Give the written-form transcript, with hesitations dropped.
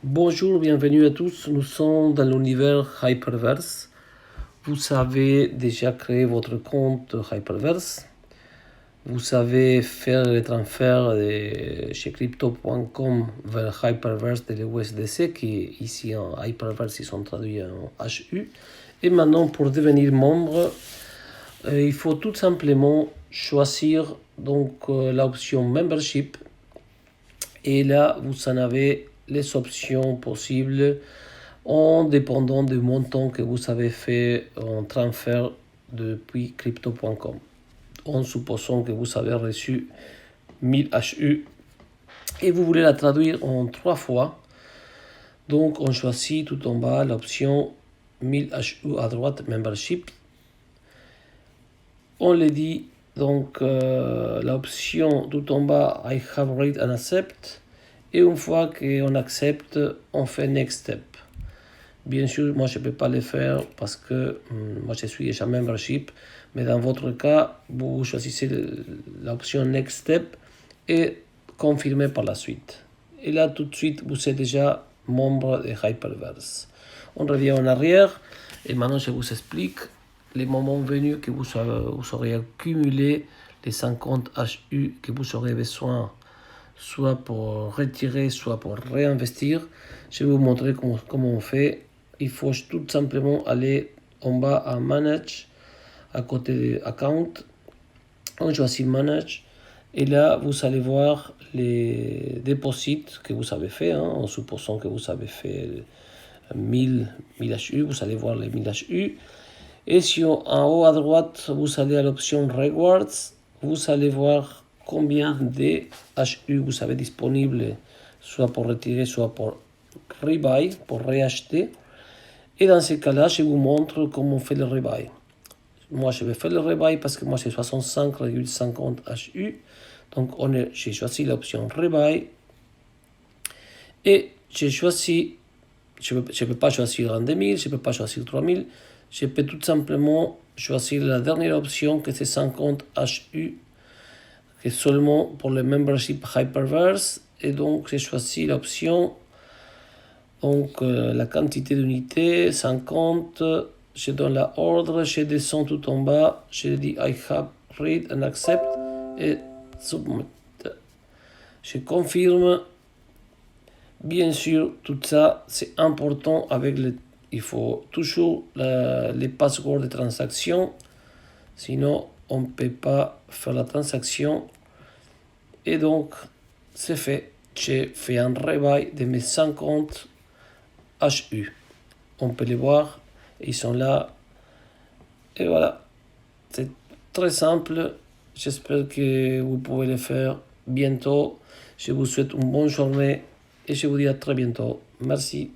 Bonjour, bienvenue à tous. Nous sommes dans l'univers Hyperverse. Vous avez déjà créé votre compte Hyperverse. Vous savez faire les transferts de chez crypto.com vers Hyperverse de l'USDC, qui ici en Hyperverse ils sont traduits en HU. Et maintenant, pour devenir membre, il faut tout simplement choisir l'option Membership. Et là, vous en avez les options possibles en dépendant du montant que vous avez fait en transfert depuis crypto.com. En supposant que vous avez reçu 1000 HU et vous voulez la traduire en 3 fois. Donc on choisit tout en bas l'option 1000 HU à droite, Membership. On le dit donc l'option tout en bas, I have read and accept. Et une fois qu'on accepte, on fait Next Step. Bien sûr, moi je ne peux pas le faire parce que moi je suis déjà membership, mais dans votre cas, vous choisissez l'option Next Step et confirmez par la suite. Et là, tout de suite, vous êtes déjà membre de Hyperverse. On revient en arrière et maintenant je vous explique les moments venus que vous aurez accumulé les 50 HU que vous aurez besoin soit pour retirer, soit pour réinvestir. Je vais vous montrer comment on fait. Il faut tout simplement aller en bas à Manage, à côté de Account. On choisit Manage. Et là, vous allez voir les dépôts que vous avez fait. En supposant que vous avez fait 1000 HU, vous allez voir les 1000 HU. Et si en haut à droite, vous allez à l'option Rewards, vous allez voir combien de HU vous avez disponible, soit pour retirer, soit pour rebuy, pour réacheter. Et dans ce cas-là, je vous montre comment on fait le rebuy. Moi, je vais faire le rebuy parce que moi, c'est 65,50 HU. Donc, j'ai choisi l'option rebuy. Et j'ai choisi, je ne peux pas choisir un 2000, je ne peux pas choisir 3000. Je peux tout simplement choisir la dernière option, que c'est 50 HU, qui est seulement pour le membership Hyperverse. Et donc, j'ai choisi l'option, la quantité d'unités, 50. Je donne la ordre, je descends tout en bas, je dis I have read and accept et submit. Je confirme. Bien sûr, tout ça, c'est important il faut toujours les passwords de transaction, sinon on ne peut pas faire la transaction. Et donc, c'est fait. J'ai fait un rebuy de mes 50 HU. On peut les voir, ils sont là. Et voilà, c'est très simple. J'espère que vous pouvez le faire bientôt. Je vous souhaite une bonne journée et je vous dis à très bientôt. Merci.